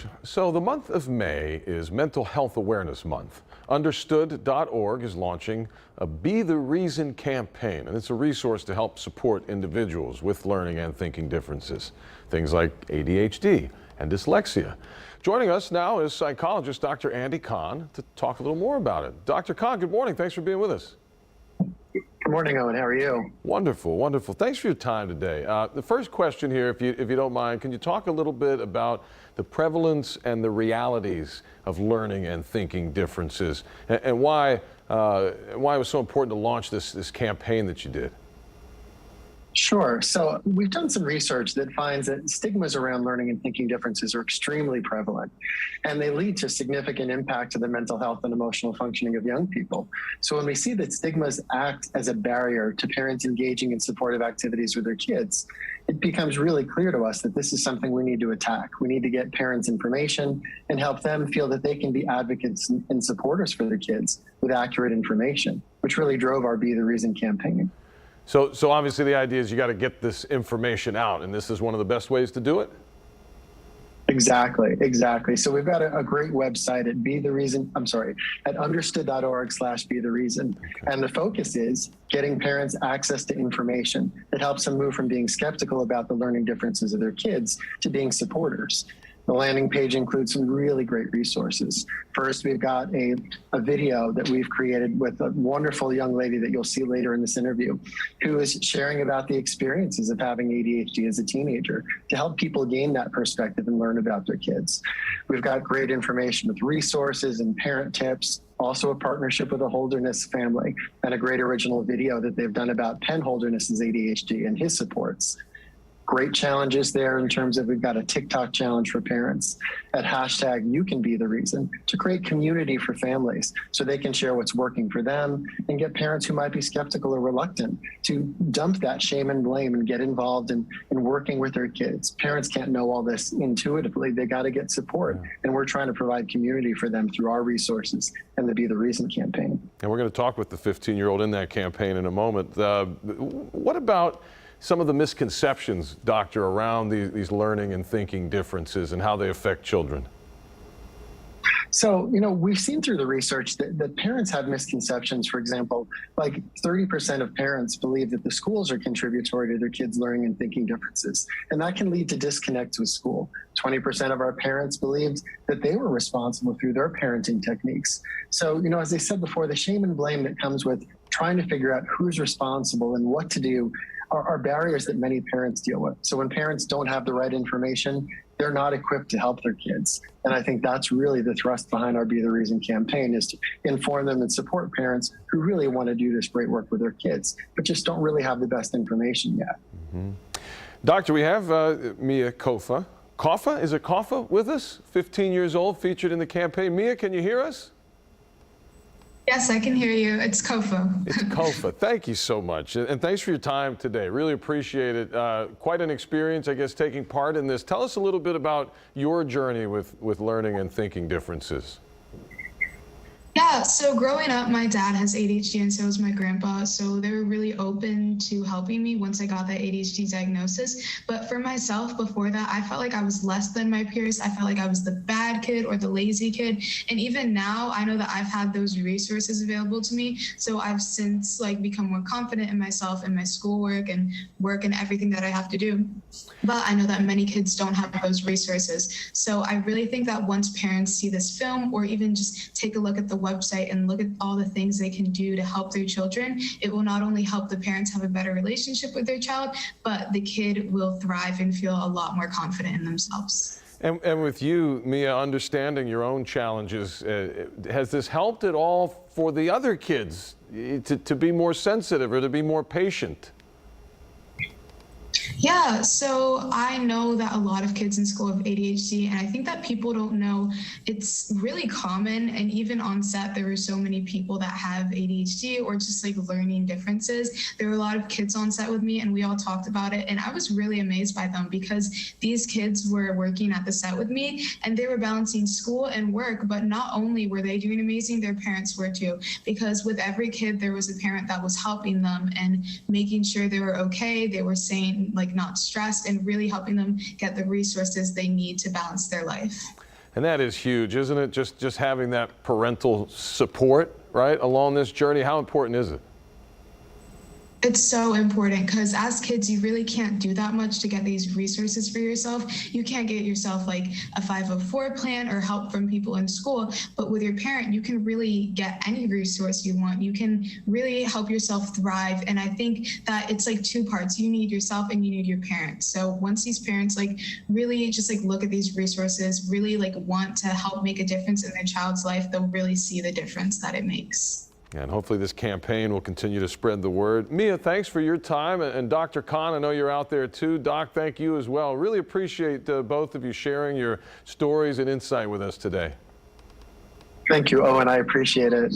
much. So the month of May is Mental Health Awareness Month. Understood.org is launching a Be the Reason campaign, and it's a resource to help support individuals with learning and thinking differences, things like ADHD and dyslexia. Joining us now is psychologist Dr. Andy Kahn to talk a little more about it. Dr. Kahn, good morning. Thanks for being with us. Good morning, Owen. How are you? Wonderful, wonderful. Thanks for your time today. The first question here, if you don't mind, can you talk a little bit about the prevalence and the realities of learning and thinking differences, and why it was so important to launch this campaign that you did? Sure. So we've done some research that finds that stigmas around learning and thinking differences are extremely prevalent, and they lead to significant impact to the mental health and emotional functioning of young people. So when we see that stigmas act as a barrier to parents engaging in supportive activities with their kids, it becomes really clear to us that this is something we need to attack. We need to get parents information and help them feel that they can be advocates and supporters for their kids with accurate information, which really drove our Be the Reason campaign. So obviously the idea is you got to get this information out, and this is one of the best ways to do it? Exactly. So we've got a great website at understood.org/be-the-reason. Okay. And the focus is getting parents access to information that helps them move from being skeptical about the learning differences of their kids to being supporters. The landing page includes some really great resources. First, we've got a video that we've created with a wonderful young lady that you'll see later in this interview, who is sharing about the experiences of having ADHD as a teenager to help people gain that perspective and learn about their kids. We've got great information with resources and parent tips, also a partnership with the Holderness family, and a great original video that they've done about Penn Holderness's ADHD and his supports. Great challenges there in terms of, we've got a TikTok challenge for parents at #YouCanBeTheReason to create community for families so they can share what's working for them and get parents who might be skeptical or reluctant to dump that shame and blame and get involved in working with their kids. Parents can't know all this intuitively. They got to get support. And we're trying to provide community for them through our resources and the Be the Reason campaign. And we're going to talk with the 15-year-old in that campaign in a moment. What about some of the misconceptions, doctor, around these learning and thinking differences and how they affect children? So, we've seen through the research that parents have misconceptions. For example, like 30% of parents believe that the schools are contributory to their kids' learning and thinking differences, and that can lead to disconnects with school. 20% of our parents believed that they were responsible through their parenting techniques. So, as I said before, the shame and blame that comes with trying to figure out who's responsible and what to do are barriers that many parents deal with. So when parents don't have the right information, they're not equipped to help their kids. And I think that's really the thrust behind our Be the Reason campaign, is to inform them and support parents who really want to do this great work with their kids, but just don't really have the best information yet. Mm-hmm. Doctor, we have Mia Kofa. Kofa? Is it Kofa with us? 15 years old, featured in the campaign. Mia, can you hear us? Yes, I can hear you. It's Kofa. It's Kofa. Thank you so much. And thanks for your time today. Really appreciate it. Quite an experience, I guess, taking part in this. Tell us a little bit about your journey with learning and thinking differences. Yeah, so growing up, my dad has ADHD and so does my grandpa. So they were really open to helping me once I got that ADHD diagnosis. But for myself, before that, I felt like I was less than my peers. I felt like I was the bad kid or the lazy kid. And even now, I know that I've had those resources available to me. So I've since become more confident in myself and my schoolwork and work and everything that I have to do. But I know that many kids don't have those resources. So I really think that once parents see this film, or even just take a look at the website and look at all the things they can do to help their children, it will not only help the parents have a better relationship with their child, but the kid will thrive and feel a lot more confident in themselves. And with you, Mia, understanding your own challenges, has this helped at all for the other kids to be more sensitive or to be more patient? Yeah, so I know that a lot of kids in school have ADHD, and I think that people don't know it's really common. And even on set, there were so many people that have ADHD or just learning differences. There were a lot of kids on set with me, and we all talked about it. And I was really amazed by them because these kids were working at the set with me, and they were balancing school and work. But not only were they doing amazing, their parents were too, because with every kid, there was a parent that was helping them and making sure they were okay. They were saying not stressed, and really helping them get the resources they need to balance their life. And that is huge, isn't it? Just having that parental support, right, along this journey. How important is it? It's so important because as kids, you really can't do that much to get these resources for yourself. You can't get yourself like a 504 plan or help from people in school, but with your parent, you can really get any resource you want. You can really help yourself thrive. And I think that it's like two parts. You need yourself and you need your parents. So once these parents like really just like look at these resources, really like want to help make a difference in their child's life, they'll really see the difference that it makes. And hopefully this campaign will continue to spread the word. Mia, thanks for your time. And Dr. Khan, I know you're out there too. Doc, thank you as well. Really appreciate both of you sharing your stories and insight with us today. Thank you, Owen. I appreciate it.